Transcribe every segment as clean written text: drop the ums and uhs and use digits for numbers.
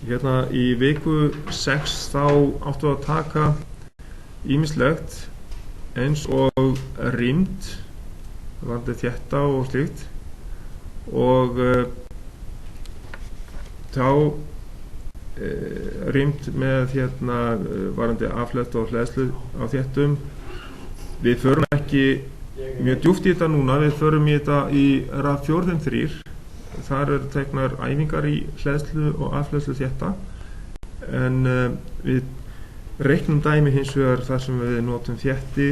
Hérna í viku 6 þá áttu að taka ýmislegt eins og rýmd varðandi þétta og slíkt og þá rýmd með varðandi afhleðslu og hleðslu á þéttum. Við förum ekki mjög djúpt í þetta núna, við förum í þetta í RAV 453. Þar eru teknar æfingar í hleðslu og afhleðslu þétta en við reiknum dæmi hins vegar þar sem við notum þétti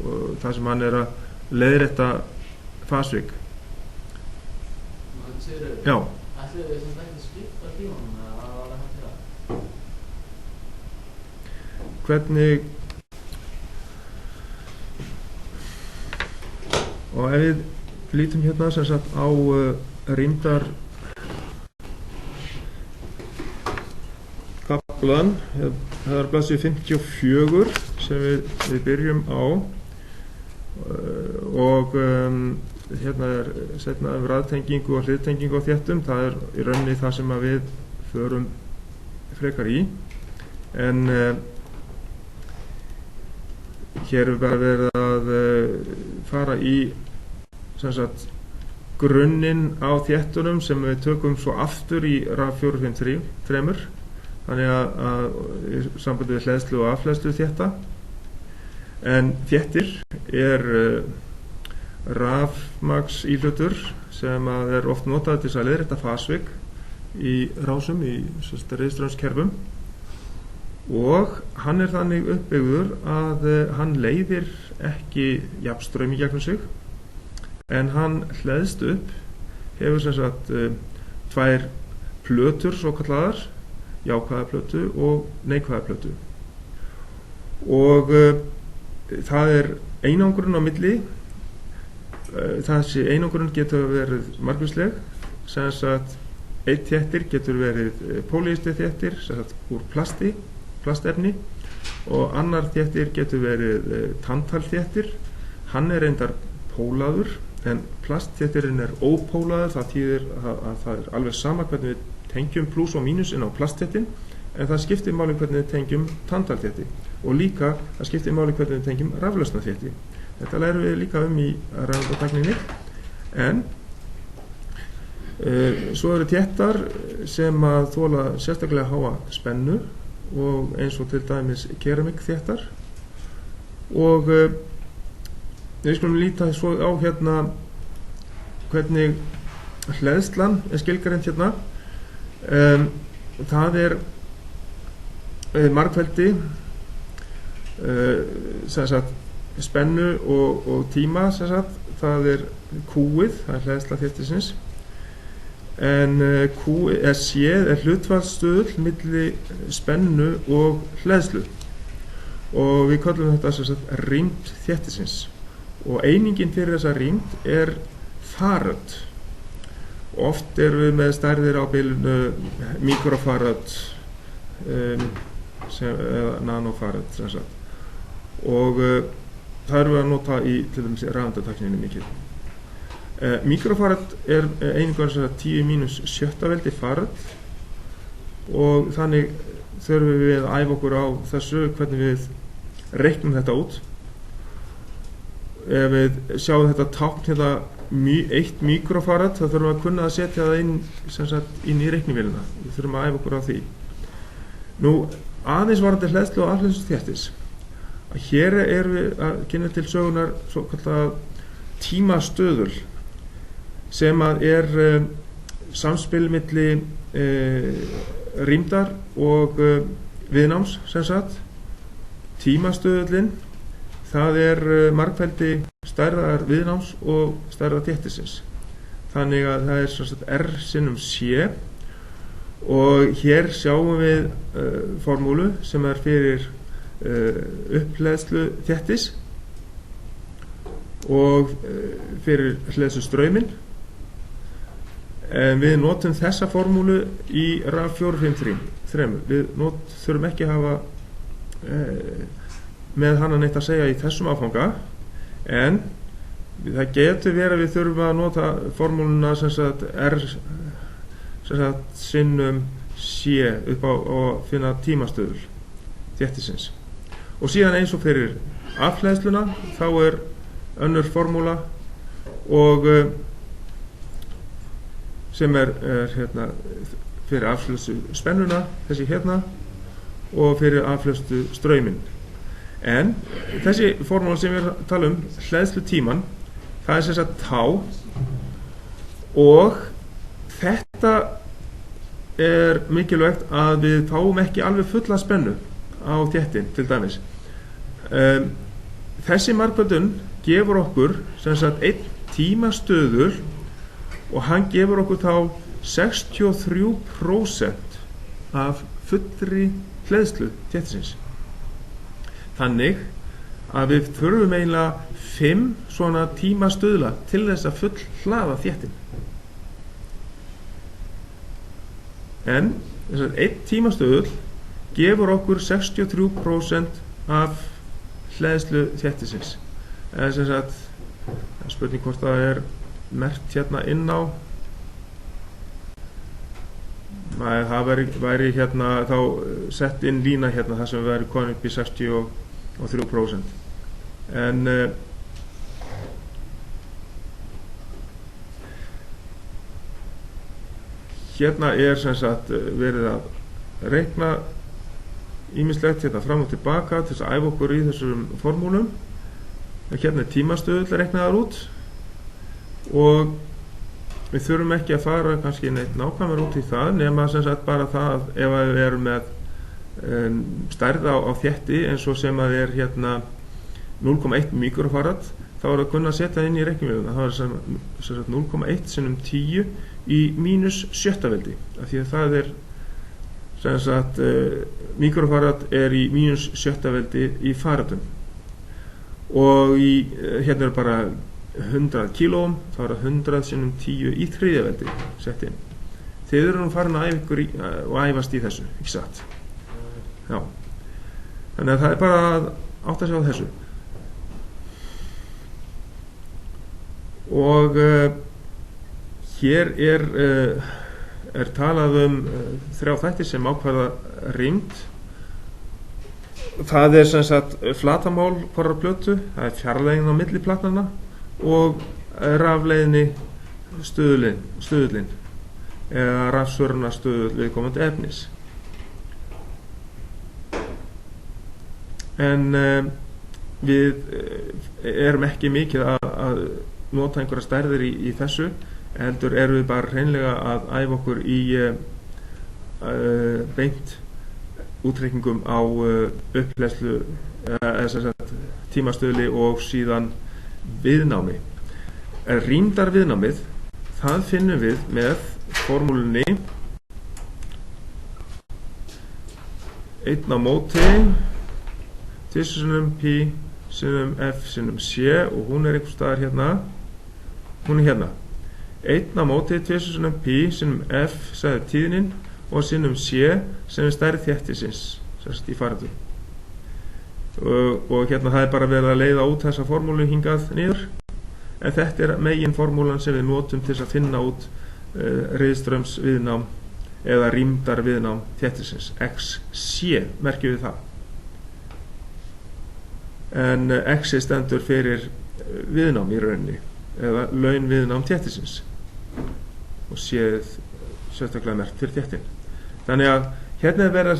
og þar sem hann er að leiðrétta fasvik. Já. Ætlum við sem ekki skipta tímanum eða var það hægt til það? Hvernig og ef við lítum hérna sem sagt á rýmdar kaflan, það er blaðsíðu 54 sem við byrjum á og hérna er seinna raðtengingu og hliðtengingu á þéttum. Það er í rauninni það sem við förum frekar í en hér er bara verið að fara í sem sagt grunninn á þéttunum sem við tökum svo aftur í RAV 453 þannig að í sambandi við hleðslu og afhleðslu þétta en þéttir er rafmagns íhlutur sem er oft notað til að leiðrétta fasvik í rásum í reiðstraumskerfum og hann er þannig uppbyggður að hann leiðir ekki jafnstraum í gegnum sig en hann hleðst upp, hefur sem sagt tvær plötur svokallaðar, jákvæða plötu og neikvæða plötu og það er einangrun á milli. Þessi einangrun getur verið margvísleg, sem sagt einn þéttir getur verið pólíester þéttir sem sagt úr plastefni og annar þéttir getur verið tantalþéttir. Hann er reyndar pólaður en plastþéttirinn er ópólaður. Það þýðir að það er alveg sama hvernig við tengjum pluss og mínus inn á plastþéttin en það skiptir máli hvernig við tengjum tantalþétti og líka það skiptir máli hvernig við tengjum raflausnaþétti. Þetta lærum við líka í rafeindatækninni en svo eru þéttar sem að þola sérstaklega háa spennu og eins og til dæmis keramikþéttar og við skulum líta svo á hérna hvernig hleðslan er skilgreind hérna. Það er margfeldi sem sagt spennu og tíma sem sagt. Það er Q-ið, það er hleðsla þéttisins en C er hlutfallsstuðull milli spennu og hleðslu og við köllum þetta sem sagt rýmd þéttisins og einingin fyrir þessa rýmd er farad. Oft erum við með stærðir á bilinu mikrofarad eða nanofarad sem sagt og það erum við að nota í til dæmis rafeindatækninni mikið. Mikrofarad er einingur sem 10⁻⁶ farad og þannig þurfum við að æfa okkur á þessu hvernig við reiknum þetta út. Ef við sjáum þetta tákn hérna 1 mikrofarad þá þurfum við að kunna að setja það inn í reiknivélina. Við þurfum að æfa okkur á því. Nú aðeins varðandi hleðslu og afhleðslu þéttis. Hér erum við að kynna til sögunar svokallað tímastöðul sem að er samspil milli rýmdar og viðnáms sem sagt. Tímastöðullinn það er margfeldi stærðar viðnáms og stærðar þéttisins. Þannig að það er sem sagt R sinnum C og hér sjáum við formúlu sem er fyrir upphleðslu þéttis og fyrir hleðslu strauminn. En við notum þessa formúlu í RAV 453. Við þurfum ekki að hafa með hana neitt að segja í þessum áfanga en það getur verið að við þurfum að nota formúluna sem sagt R sem sagt sinnum sé upp á að finna tímastöðul þéttisins. Og síðan eins og fyrir afhleðsluna þá önnur formúla og sem hérna fyrir afhleðslu spennuna, þessi hérna, og fyrir afhleðslu strauminn. En þessi formúla sem við tala hleðslu tíman, það sem sagt tá, og þetta mikilvægt að við fáum ekki alveg fulla spennu á þéttin til dæmis. Þessi margföldun gefur okkur sem sagt 1 tímastöðul og hann gefur okkur þá 63% af fullri hleðslu þéttisins. Þannig að við þurfum eiginlega 5 svona tímastöðla til þess að full hlaða þéttin. En þess að 1 tímastöðull gefur okkur 63% af hleðslu þéttisins. Eða sem sagt, spurning hvort það merkt hérna inn á. Það væri hérna þá sett inn lína hérna þar sem við væri komin upp í 63%. En hérna sem sagt verið að reikna ýmislegt hérna fram og tilbaka til þess að æfa okkur í þessum formúlum. Hérna tímastöðull reiknaðar út og við þurfum ekki að fara kannski neitt nákvæmur út í það nema sem sagt bara það ef við erum með stærð á þétti eins og sem að hérna 0,1 mikrofarad, þá að kunna að setja inn í reiknivélina. Það sem sagt 0,1 sinnum 10 í mínus 7 veldi, af því að það sem sagt mikrofarad í mínus 7 veldi í faradum. Og hérna bara 100 kílóum, þá það 100 sinnum 10 í 3. veldi sett inn. Þið eru nú farin að æfa ykkur og æfast í þessu, ekki satt? Já. Þannig að það bara að átta sig á þessu. Og hér talað 3 þættir sem ákvarða rýmd. Það sem sagt flatamál hvorrar plötu, það fjarlægðin á milli platnanna og rafleiðni stuðullinn eða rafsvöruna stuðull viðkomandi efnis. En við erum ekki mikið að nota einhverja stærðir í þessu, heldur erum við bara hreinlega að æfa okkur í beint útreikningum á upphleðslu tímastöðli og síðan viðnámi. Rýmdar viðnámið, það finnum við með formúlunni 1 á móti sinnum pi sinnum f sinnum c og hún einhvers staðar hérna. Hún hérna. 1 á móti sinnum pi sinnum f sagði tíðnin og sinnum c sem stærð þéttisins í faradum. Og hérna það bara verið að leiða út þessa formúlu hingað niður, en þetta megin formúlan sem við notum til að finna út riðströms viðnám eða rýmdar viðnám þéttisins, xc merkjum við það. En x stendur fyrir viðnám í rauninni eða laun viðnám þéttisins og séð sérstaklega merkt fyrir þéttin. Þannig að hérna verða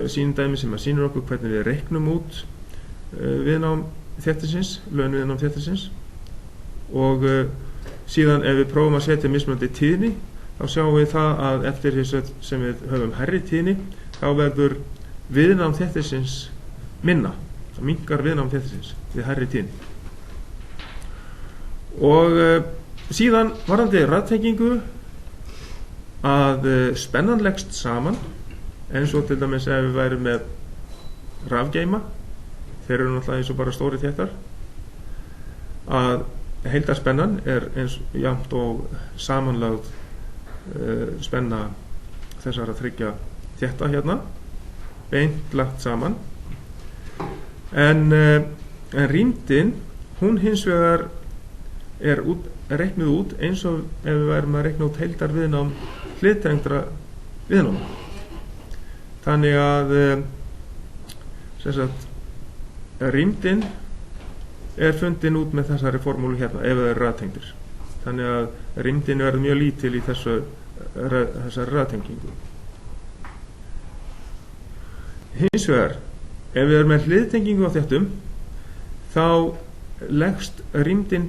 sýndæmi sem að sýnir okkur hvernig við reiknum út viðnám þéttisins, laun viðnám þéttisins, og síðan ef við prófum að setja mismunandi tíðni þá sjáum við það að eftir því sem við höfum hærri tíðni þá verður viðnám þéttisins minna. Það minnkar viðnám þéttisins við hærri tíðni. Og síðan varðandi raftengingu að spennan leggst saman eins og til dæmis ef við værum með rafgeima, þeir eru náttúrulega eins og bara stóri þéttar, að heildarspennan eins jafnt og samanlagð spenna þessara 3 þétta hérna, beint lagt saman. En rýmdin, hún hins vegar reiknuð út eins og ef við værum að reikna út heildarviðnám hliðtengdra viðnám. Þannig að rýmdin er fundin út með þessari formúlu hérna ef það eru raðtengdir. Þannig að rýmdin verður mjög lítil í þessari raðtengingu. Hins vegar, ef við erum með hliðtengingu á þéttum, þá leggst rýmdin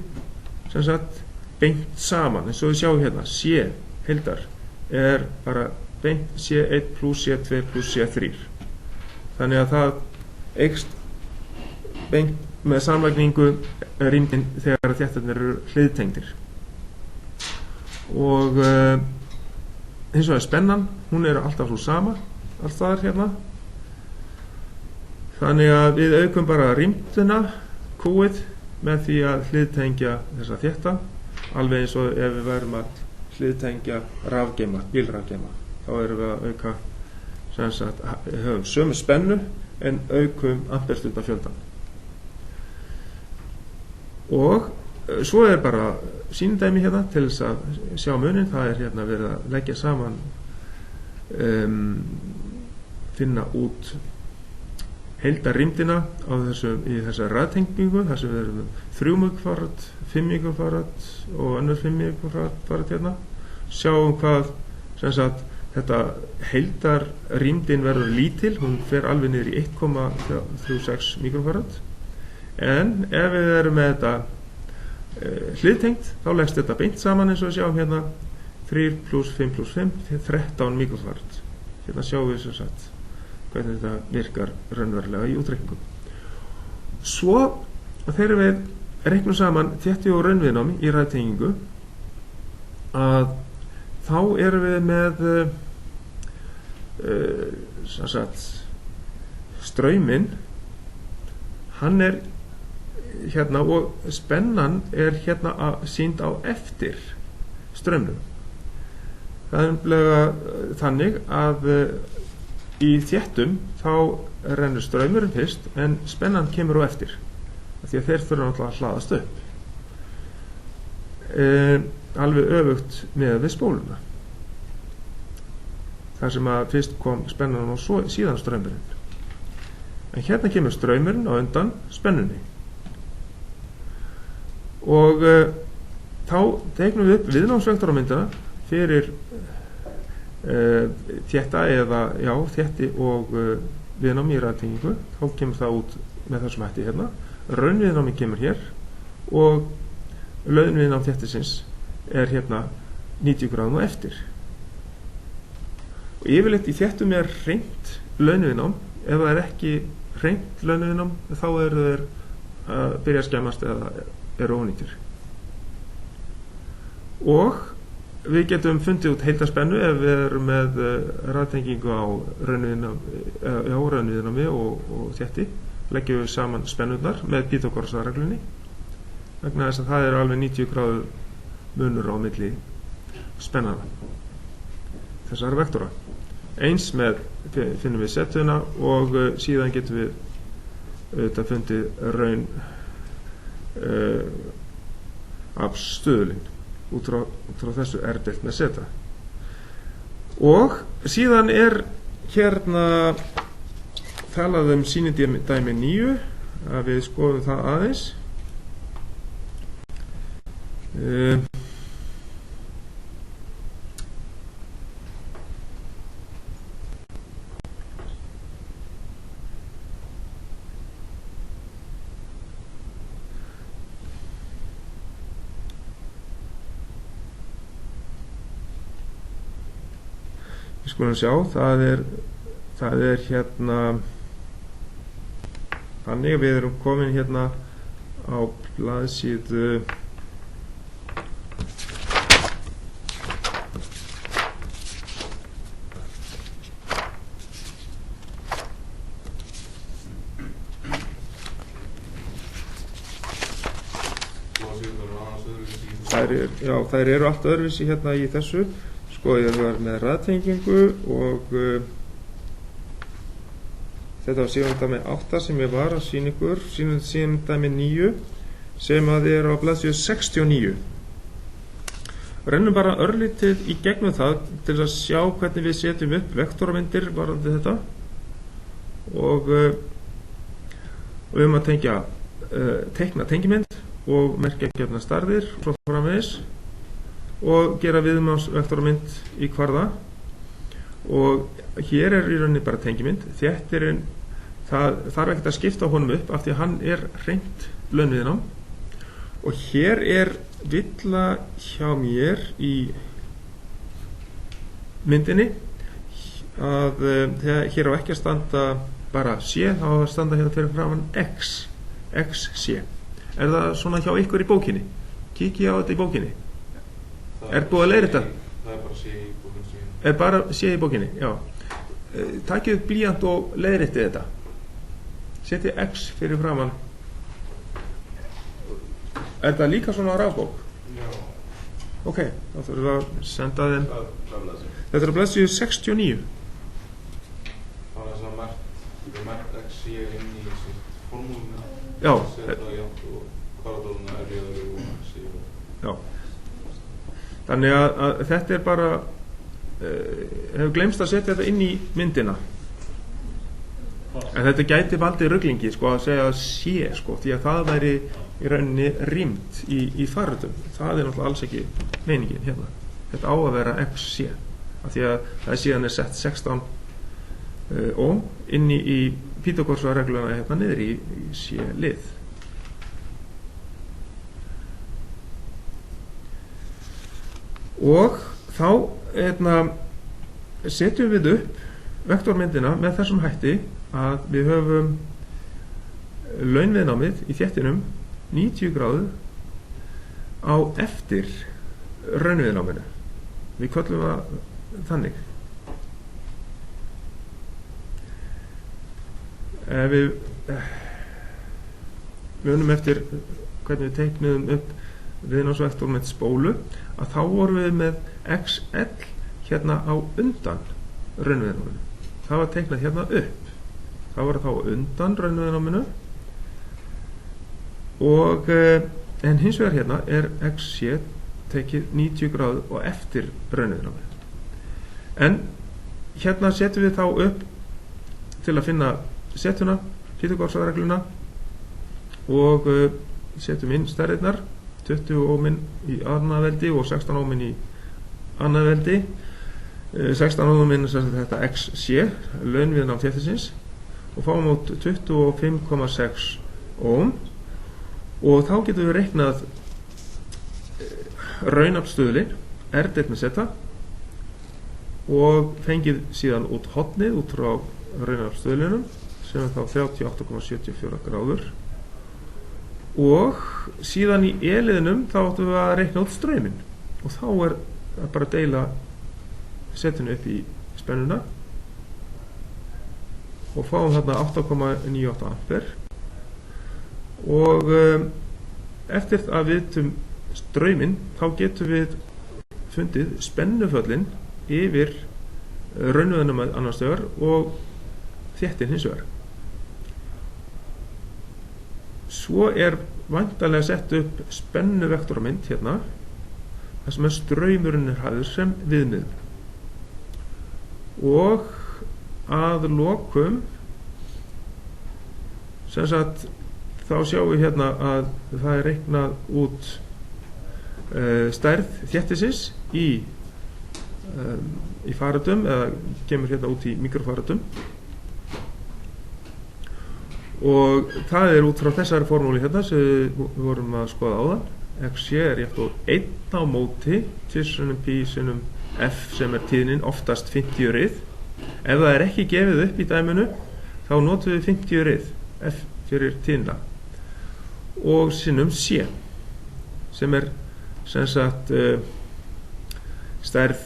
beint saman, eins og við sjáum hérna, C heildar er bara beint C1 plus C2 plus C3. Þannig að það eykst beint með samlagningu rýmdin þegar þéttarnir eru hliðtengdir. Og hins vegar spennan, hún er alltaf svo sama alls staðar hérna. Þannig að við aukum bara rýmdina, Q-ið, með því að hliðtengja þessa þétta, alveg eins og ef við værum að hliðtengja rafgeima, bílrafgeima. Þá erum við að auka, við höfum sömu spennu en aukum amperstundafjöldan. Og svo er bara sýnidæmi hérna til þess að sjá munin. Það er hérna verið að leggja saman, finna út heildarrýmdina í þessari raðtengingu, þar sem við erum 3 mikrofarad, 5 mikrofarad og önnur 5 mikrofarad hérna. Sjáum hvað þetta heildarrýmdin verður lítil, hún fer alveg niður í 1,36 mikrofarad. En ef við erum með þetta hliðtengt, þá leggst þetta beint saman eins og við sjáum hérna 3 plus 5 plus 5, 13 mikrofarad. Hérna sjáum við hvernig þetta virkar raunverulega í útreikningum. Svo þegar við reiknum saman þétti og raunviðnámi í raðtengingu, að þá erum við með strauminn, hann er hérna og spennan er hérna sýnd á eftir straumnum. Það er nefnilega þannig að í þéttum þá rennur straumurinn fyrst en spennan kemur á eftir, því að þeir þurfa náttúrulega að hlaðast upp. Alveg öfugt með við spóluna, þar sem að fyrst kom spennan og síðan straumurinn. En hérna kemur straumurinn á undan spennunni. Og þá teiknum við upp viðnámsvektor á myndina fyrir þétta eða þétti og viðnámi í raðtengingu. Þá kemur það út með þessum hætti hérna. Raunviðnámi kemur hér og launviðnám þéttisins er hérna 90 gráðum á eftir. Og yfirleitt í þéttum er hreint launviðnám. Ef það er ekki hreint launviðnám, þá eru þeir að byrja að skemmast eða eru ónýtir. Og við getum fundið út heildarspennu ef við erum með raðtengingu á raunviðnámi og þétti. Leggjum við saman spennurnar með Pythagoras-reglunni, vegna þess að það er alveg 90 gráður munur á milli spennana þessara vektora. Eins með finnum við setuna og síðan getum við auðvitað fundið raun afstöðulinn út frá þessu deilt með seta. Og síðan er hérna talað sýnidæmi 9, að við skoðum það aðeins. Við skulum sjá, það er hérna þannig að við erum komin hérna á blaðsíðu þær eru allt öðruvísi hérna í þessu. Sko, ég var með raðtengingu og þetta var sýnidæmi 8 sem ég var að sýna ykkur, sýnidæmi 9 sem að er á blaðsíðu 69. Rennum bara örlítið í gegnum það til að sjá hvernig við setjum upp vektormyndir varðandi þetta og við höfum að teikna tengimynd og merkja gefna stærðir svo framvegis og gera viðnámsvektormynd í kvarða og hér í rauninni bara tengimynd. Þéttirinn, það þarf ekkert að skipta honum upp af því að hann hreint launviðnám og hér villa hjá mér í myndinni að þegar hér á ekki að standa bara C, þá að standa hérna fyrir framan XC. Það svona hjá ykkur í bókinni? Kíkja á þetta í bókinni. Búið að leiðrétta? Það bara C í bókinni. Bara C í bókinni, já. Takið upp blýant og leiðréttið þetta. Setið X fyrir framan. Það líka svona á rafbók? Já. Ok, þá þurfum við að senda þeim. Þetta blaðsíðu 69. Það svo margt X inn í formúluna. Já. Setja játt og kvaradóluna erfiðari og X. Já. Þannig að þetta bara hefur gleymst að setja þetta inn í myndina. En þetta gæti valdið ruglingi að segja C því að það væri í rauninni rýmt í farritum. Það náttúrulega alls ekki meiningin hérna. Þetta á að vera XC af því að það síðan sett 16 ohm inn í Pýþagórsarregluna hérna niður í C-lið. Og þá setjum við upp vektormyndina með þessum hætti að við höfum launviðnámið í þéttinum 90 gráðu á eftir raunviðnáminu. Við köllum það þannig. Við munum eftir hvernig við teiknum upp viðnámsvektor með spólu að þá vorum við með XL hérna á undan raunviðnáminu. Það var teiknað hérna upp. Það var þá undan raunviðnáminu og en hins vegar hérna XC tekið 90 gráðu og eftir raunviðnáminu. En hérna setjum við þá upp til að finna setuna, Pýþagórsarregluna og setjum inn stærðirnar 20 ohminn í annað veldi og 16 ohminn í annað veldi. 16 ohminn þetta XC, launviðnám þéttisins og fáum út 25,6 ohm og þá getum við reiknað raunaflsstuðlinn R-deild með zeta og fengið síðan út hornið út frá raunaflsstuðlinum sem þá 38,74 gráður og síðan í E-liðnum þá áttum við að reikna út strauminn og þá það bara að deila setinu upp í spennuna og fáum þarna 8,98 ampere og eftir að við vitum strauminn þá getum við fundið spennuföllin yfir raunviðnám annars vegar og þéttin hins vegar. Svo væntanlega sett upp spennuvektormynd hérna þar sem straumurinn hafður sem viðmiðun og að lokum sem sagt þá sjáum við hérna að það reiknað út stærð þéttisins í farritum eða kemur hérna út í mikrofarritum og það út frá þessari formúli hérna sem við vorum að skoða áðan. XC jafnt og 1 á móti tvissunum pi sinnum F sem tíðnin oftast 50 rið. Ef það ekki gefið upp í dæminu þá notum við 50 rið F fyrir tíðnina og sinnum C sem sem sagt stærð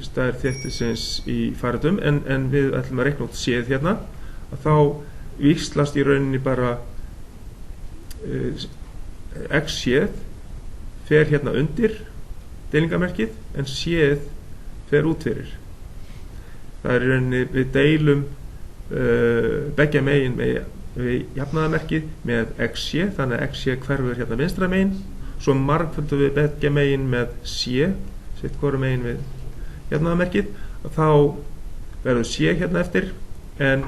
stærð þéttisins í farritum en við ætlum að reikna út C-ið hérna að þá víxlast í rauninni bara X-C fer hérna undir deilingamerkið en C-ið fer út fyrir. Það í rauninni við deilum beggja megin með jafnaðarmerkið með XC, þannig að XC hverfur hérna vinstra megin, svo margföldum við beggja megin með C, sitt hvoru megin við jafnaðarmerkið, og þá verður C hérna eftir en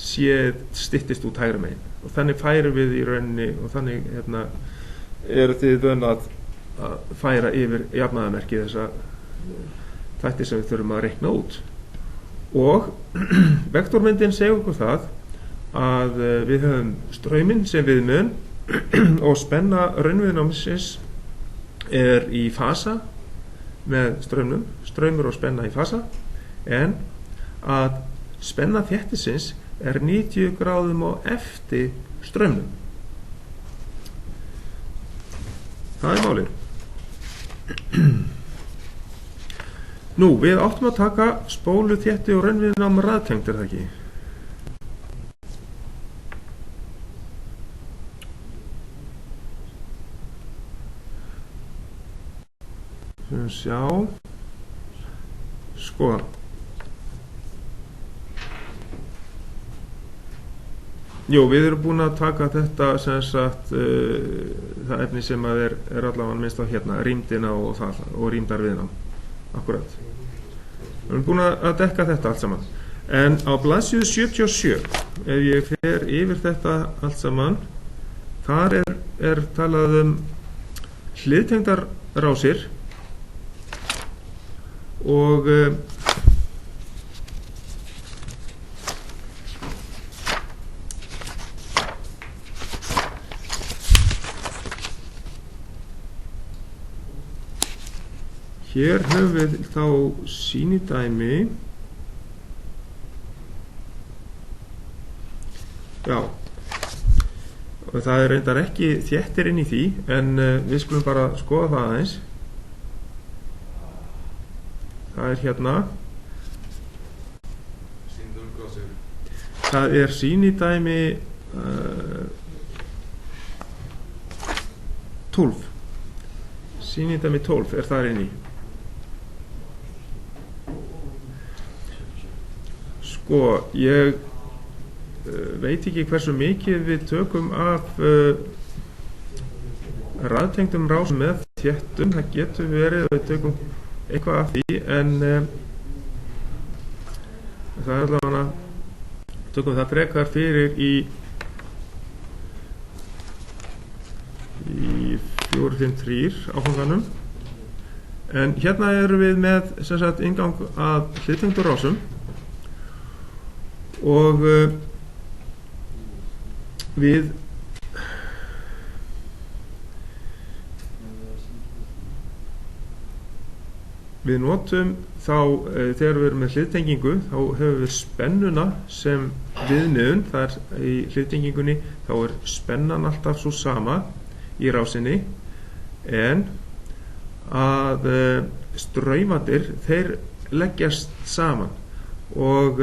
C styttist út hægra megin og þannig færum við í rauninni og þannig hérna eru þið vön að færa yfir jafnaðarmerkið þessa þætti sem við þurfum að reikna út. Og vektormyndin segir okkur það að við höfum strauminn sem viðmiðun og spenna raunviðnámsins er í fasa með straumnum, straumur og spenna í fasa, en að spenna þéttisins er 90 gráðum á eftir straumnum. Það er málið. Nú, við áttum að taka spólu, þétti og raunviðnám raðtengt, er það ekki? Sjá. Sko. Jú, við erum búin að taka þetta sem sagt það efni sem að er allavega minnst á hérna, rýmdina og það og rýmdarviðnám. Akkurat. Við erum búin að dekka þetta allt saman. En á blaðsíðu 77, ef ég fer yfir þetta allt saman, þar er talað hliðtengdar rásir og hér höfum við þá sýnidæmi. Já, og það er reyndar ekki þéttir inn í því, en við skulum bara skoða það aðeins. Það er hérna. Það er sýnidæmi 12. Sýnidæmi 12 er þar inn í. Sko, ég veit ekki hversu mikið við tökum af raðtengdum rásum með þéttum. Það getur verið að við tökum eitthvað af því, en það er allavega tökum það frekar fyrir í 453 áfanganum. En hérna erum við með sem sagt inngang að hliðtengdum rásum og við notum þá þegar við erum með hliðtengingu þá höfum við spennuna sem viðmiðun. Það er í hliðtengingunni þá er spennan alltaf svo sama í rásinni, en að straumarnir þeir leggjast saman og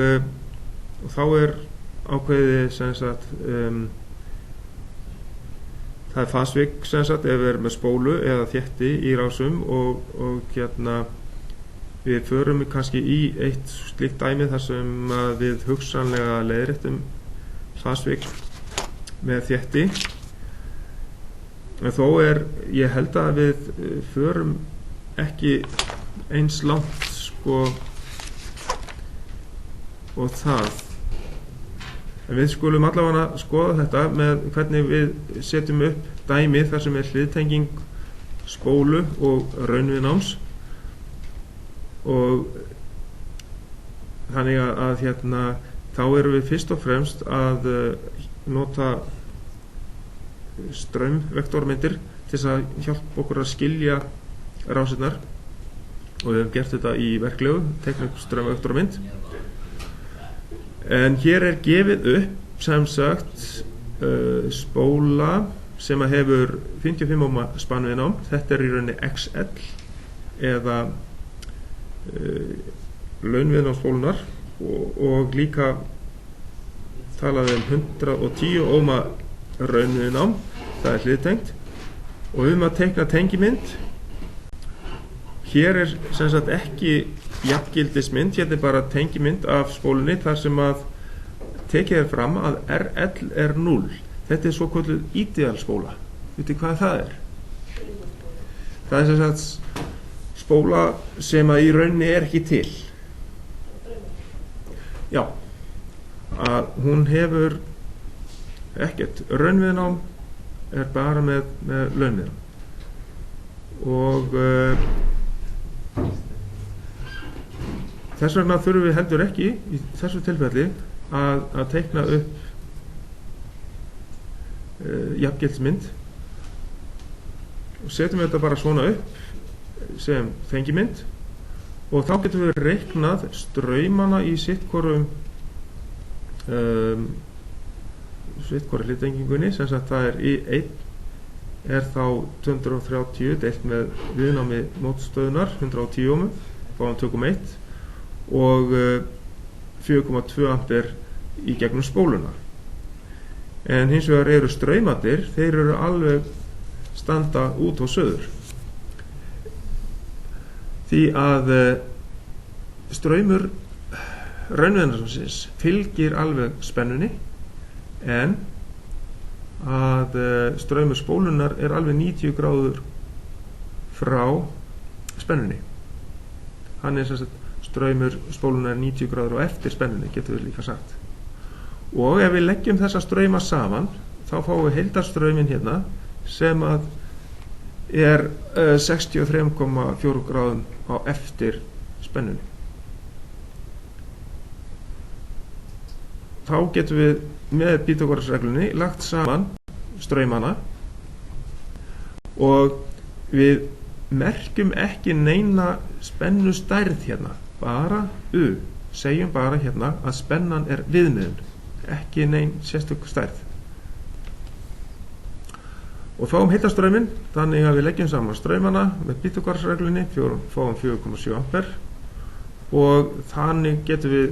þá er ákveðið sem sagt það er fasvik sem sagt ef við erum með spólu eða þétti í rásum og hérna við förum kannski í eitt slíkt dæmi þar sem við hugsanlega leiðréttum fasvik með þétti, en þó ég held að við förum ekki eins langt sko og það. En við skulum allavega skoða þetta með hvernig við setjum upp dæmi þar sem er hliðtenging spólu og raunviðnáms, og þannig að hérna þá erum við fyrst og fremst að nota straumvektormyndir til þess að hjálpa okkur að skilja rásirnar, og við hefum gert þetta í verklegu, teikna upp straumvektormynd. En hér er gefið upp sem sagt spóla sem að hefur 55 ohma spannviðnám. Þetta er í rauninni XL eða launviðnámsspólunar, og líka talaði 110 ohma raunviðnám, það er hliðtengt, og við erum að teikna tengimynd. Hér er sem sagt ekki jafngildismynd, hérna er bara tengimynd af spólunni þar sem að tekið er fram að RL er 0. Þetta er svo kvölduð ídealspóla. Vitið hvað það er? Það er sem sagt spóla sem að í rauninni er ekki til. Já, að hún hefur ekkert raunviðnám, er bara með launviðnám. Og þess vegna þurfum við heldur ekki í þessu tilfelli að teikna upp jafngildsmynd og setjum við þetta bara svona upp sem fengimynd og þá getum við reiknað straumana í sittkoru hluttengingunni, sem sagt það er I1 er þá 230 deilt með viðnámi mótstöðunar 110 ohmum, fáum 2,1 og 4,2 ampere í gegnum spóluna. En hins vegar eru straumarnir, þeir eru alveg standa út og söður. Því að straumur raunviðnarsins fylgir alveg spennunni, en að straumur spólunar er alveg 90 gráður frá spennunni. Hann er sem sagt straumur spólunar er 90 gráður á eftir spennunni, getur við líka sagt. Og ef við leggjum þessa strauma saman, þá fáum við heildarstraumin hérna sem að er 63,4 gráðum á eftir spennunni. Þá getum við með Pythagoras-reglunni lagt saman straumana og við merkjum ekki neina spennustærð hérna, bara U. Segjum bara hérna að spennan er viðmiðun, ekki nein sérstök stærð. Og fáum heildarstrauminn, þannig að við leggjum saman straumana með Pythagoras-reglunni, fáum 4,7 ampere og þannig getum við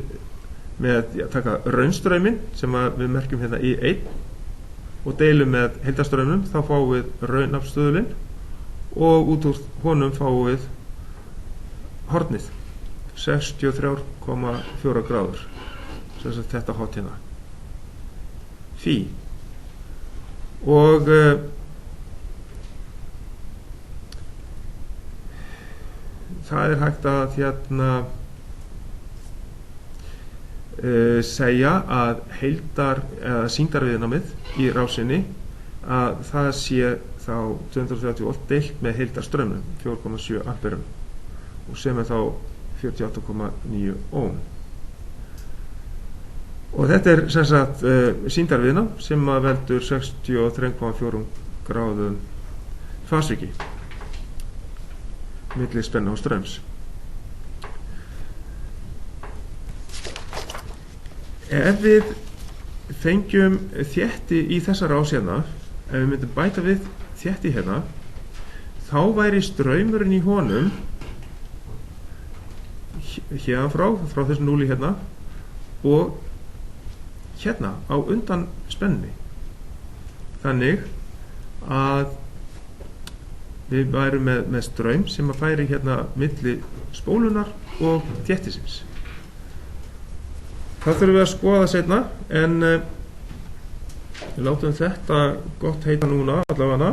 með taka raunstrauminn sem við merkjum hérna I1 og deilum með heildarstraumnum, þá fáum við raunafstöðulinn og út úr honum fáum við hornið 63,4 gráður, sem sagt þetta hot hérna Φ. Og það er hægt að hérna segja að heildar eða sýndarviðnámið í rásinni að það sé þá 230 volt deilt með heildarstraumnum 4,7 amperum og sem er þá 48,9 ohm. Og þetta er sem sagt sýndarviðnám sem að veldur 63,4 gráðum fasviki milli spennu og straums. Ef við fengjum þétti í þessa rás hérna, ef við myndum bæta við þétti hérna, þá væri straumurinn í honum hérna frá þessu núli hérna og hérna á undan spenni. Þannig að við værum með straum sem að færi hérna milli spólunar og þéttisins. Það þurfum við að skoða seinna, en við látum þetta gott heita núna allavega.